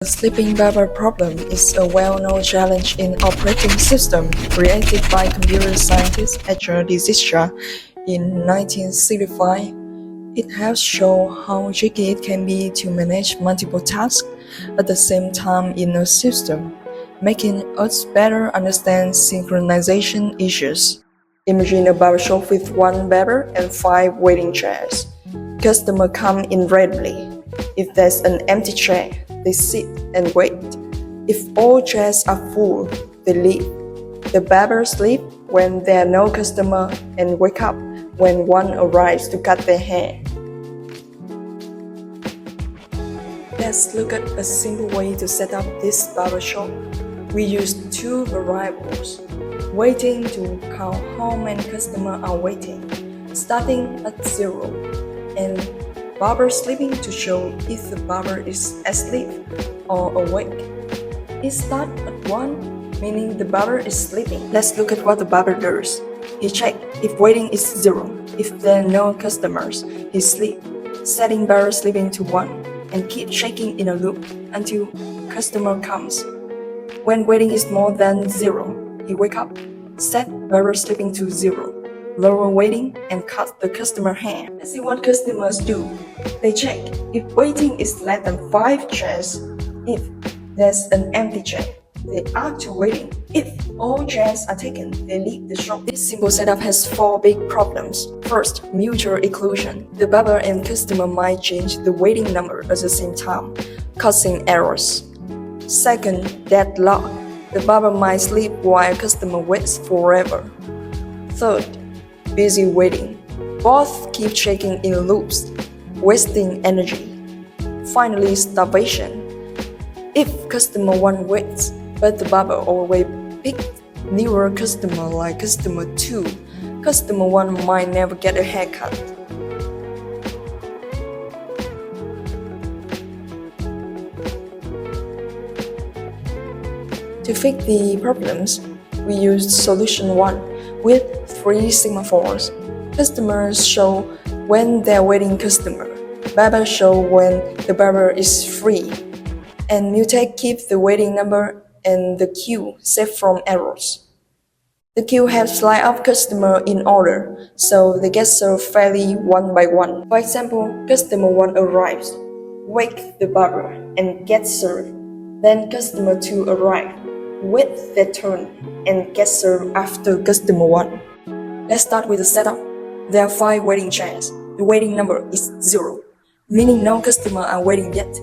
The sleeping barber problem is a well-known challenge in operating system created by computer scientist Edgar Dijkstra in 1965. It helps show how tricky it can be to manage multiple tasks at the same time in a system, making us better understand synchronization issues. Imagine a barbershop with one barber and 5 waiting chairs. Customers come in readily. If there's an empty chair, they sit and wait. If all chairs are full, they leave. The barber sleeps when there are no customers and wake up when one arrives to cut their hair. Let's look at a simple way to set up this barbershop. We use 2 variables: waiting to count how many customers are waiting, starting at 0, and barber sleeping to show if the barber is asleep or awake. It starts at 1, meaning the barber is sleeping. Let's look at what the barber does. He checks if waiting is 0. If there are no customers, he sleeps, setting barber sleeping to 1, and keep shaking in a loop until customer comes. When waiting is more than 0, he wake up, set barber sleeping to 0, lower waiting, and cut the customer hair. Let's see what customers do. They check if waiting is less than 5 chairs. If there's an empty chair, they add to waiting. If all chairs are taken, they leave the shop. This simple setup has 4 big problems. First, mutual exclusion. The barber and customer might change the waiting number at the same time, causing errors. Second, deadlock. The barber might sleep while customer waits forever. Third, busy waiting. Both keep checking in loops, wasting energy. Finally, starvation. If customer 1 waits, but the barber always picks newer customer like customer 2, customer 1 might never get a haircut. To fix the problems, we used solution 1 with 3 semaphores. Customers show when they're waiting customer. Barber show when the barber is free. And mutate keeps the waiting number and the queue safe from errors. The queue helps line up customer in order, so they get served fairly one by one. For example, customer 1 arrives, wake the barber, and gets served. Then customer 2 arrives, wait their turn, and get served after customer 1. Let's start with the setup. There are 5 waiting chairs. The waiting number is 0, meaning no customer are waiting yet.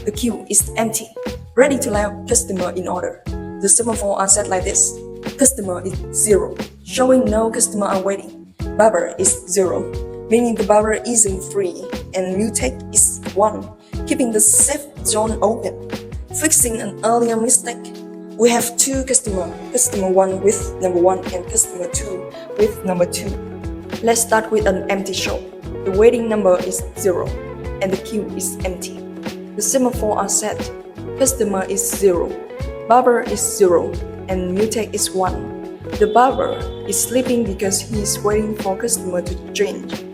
The queue is empty, ready to line up customer in order. The semaphore are set like this. Customer is 0, showing no customer are waiting. Barber is 0, meaning the barber isn't free. And mutate is 1, keeping the safe zone open. Fixing an earlier mistake. We have 2 customers, customer 1 with number 1 and customer 2 with number 2. Let's start with an empty shop. The waiting number is 0, and the queue is empty. The semaphore are set. Customer is 0, barber is 0, and mutate is 1. The barber is sleeping because he is waiting for customer to change.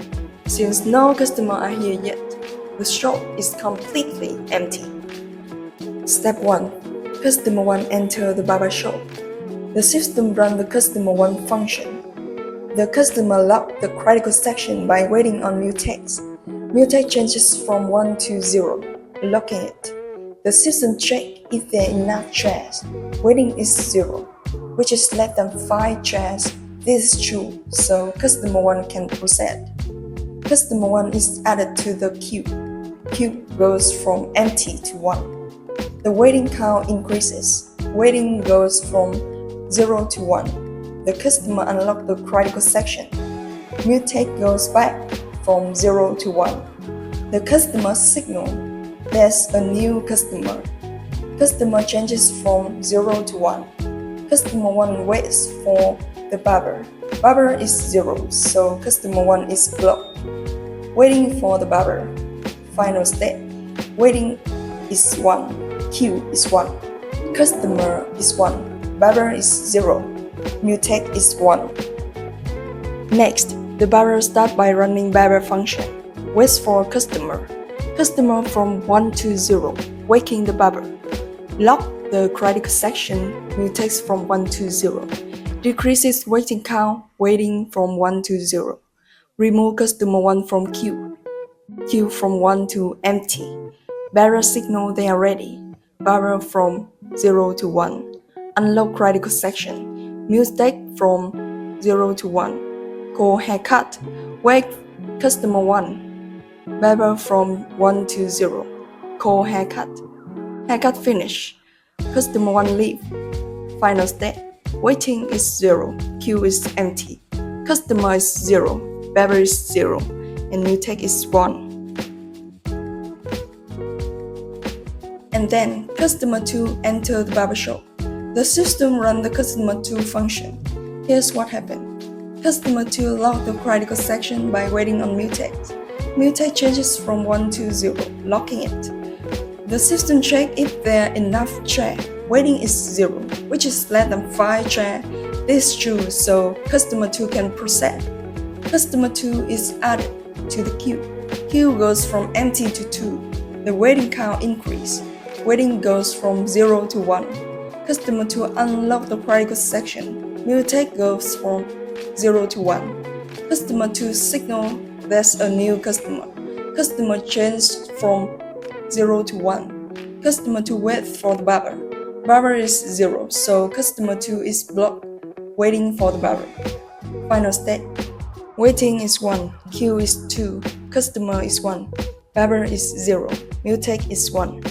Since no customer are here yet, the shop is completely empty. Step 1. Customer 1 enter the barber shop. The system run the customer 1 function. The customer lock the critical section by waiting on mutate. Mutate changes from 1 to 0, locking it. The system check if there are enough chairs. Waiting is 0, which is less than 5 chairs. This is true, so customer 1 can proceed. Customer 1 is added to the queue. Queue goes from empty to 1. The waiting count increases. Waiting goes from 0 to 1. The customer unlocks the critical section. Mutate goes back from 0 to 1. The customer signal there's a new customer. Customer changes from 0 to 1. Customer 1 waits for the barber. Barber is 0, so customer 1 is blocked. Waiting for the barber. Final step. Waiting is 1. Queue is 1. Customer is 1. Barber is 0. Mutate is 1. Next, the barber starts by running barber function. Waits for customer. Customer from 1 to 0, waking the barber. Lock the critical section, mutates from 1 to 0. Decreases waiting count, waiting from 1 to 0. Remove customer 1 from queue. Queue from 1 to empty. Barber signal they are ready. Barber from 0 to 1. Unlock critical section. Mutate from 0 to 1. Call haircut. Wait customer 1. Barber from 1 to 0. Call haircut. Haircut finish. Customer 1 leave. Final step. Waiting is 0. Queue is empty. Customer is 0. Barber is 0. And mutate is 1. And then customer 2 enter the barber shop. The system runs the customer 2 function. Here's what happened. Customer 2 locked the critical section by waiting on mutate. Mutate changes from 1 to 0, locking it. The system checks if there are enough chair. Waiting is 0, which is less than 5 chair. This is true, so customer 2 can proceed. Customer 2 is added to the queue. Queue goes from empty to 2. The waiting count increases. Waiting goes from 0 to 1. Customer 2 unlock the critical section. Mutate goes from 0 to 1. Customer 2 signal there's a new customer. Customer changed from 0 to 1. Customer 2 waits for the barber. Barber is 0, so customer 2 is blocked, waiting for the barber. Final step. Waiting is 1, queue is 2, customer is 1, barber is 0, mutate is 1.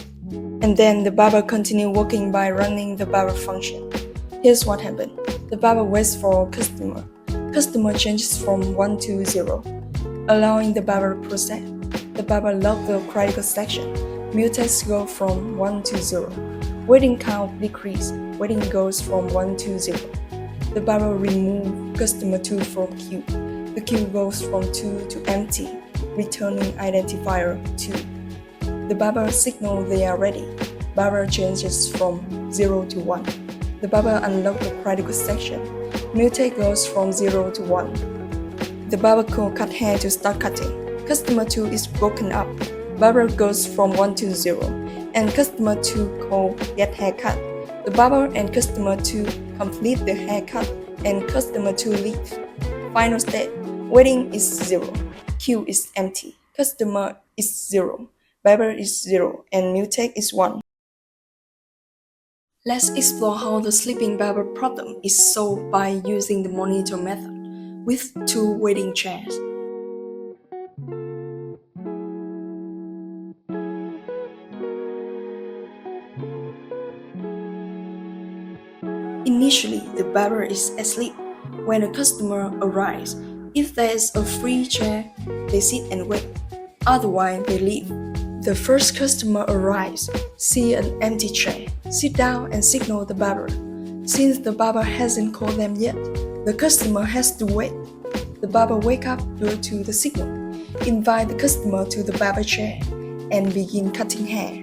And then the barber continue working by running the barber function. Here's what happened. The barber waits for customer. Customer changes from 1 to 0, allowing the barber to proceed. The barber locked the critical section. Mutates go from 1 to 0. Waiting count decrease. Waiting goes from 1 to 0. The barber remove customer 2 from queue. The queue goes from 2 to empty, returning identifier 2. The barber signal they are ready. Barber changes from 0 to 1. The barber unlock the critical section. Mutate goes from 0 to 1. The barber call cut hair to start cutting. Customer 2 is broken up. Barber goes from 1 to 0. And customer 2 call get haircut. The barber and customer 2 complete the haircut and customer 2 leave. Final step. Waiting is 0. Queue is empty. Customer is 0. Barber is 0 and mutate is 1. Let's explore how the sleeping barber problem is solved by using the monitor method with 2 waiting chairs. Initially, the barber is asleep. When a customer arrives, if there is a free chair, they sit and wait. Otherwise, they leave. The first customer arrives, see an empty chair, sit down and signal the barber. Since the barber hasn't called them yet, the customer has to wait. The barber wake up due to the signal, invite the customer to the barber chair, and begin cutting hair.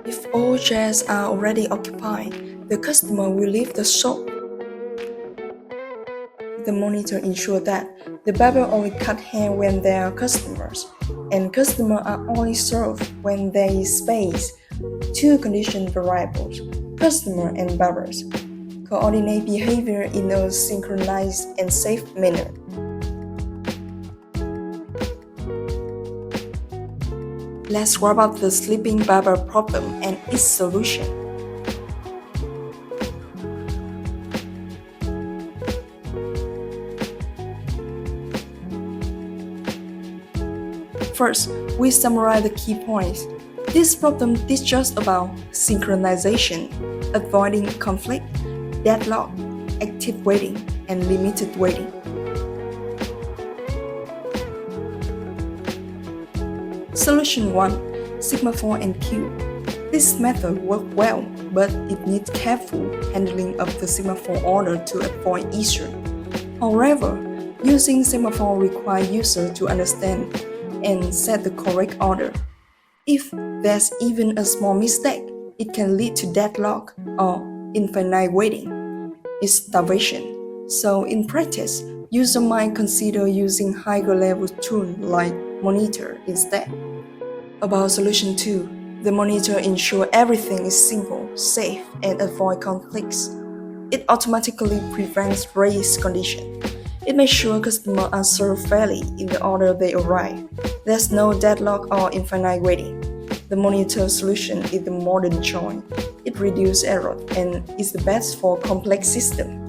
If all chairs are already occupied, the customer will leave the shop. The monitor ensures that the barber only cut hair when there are customers, and customers are only served when there is space. 2 condition variables, customer and barbers, coordinate behavior in a synchronized and safe manner. Let's wrap up the sleeping barber problem and its solution. First, we summarize the key points. This problem teaches us about synchronization, avoiding conflict, deadlock, active waiting, and limited waiting. Solution 1. Semaphore and queue. This method works well, but it needs careful handling of the semaphore order to avoid issue. However, using semaphore requires users to understand and set the correct order. If there's even a small mistake, it can lead to deadlock or infinite waiting. It's starvation. So in practice, user might consider using higher level tools like monitor instead. About solution 2, the monitor ensures everything is simple, safe, and avoid conflicts. It automatically prevents race condition. It makes sure customers are served fairly in the order they arrive. There's no deadlock or infinite waiting. The monitor solution is the modern choice. It reduces error and is the best for complex systems.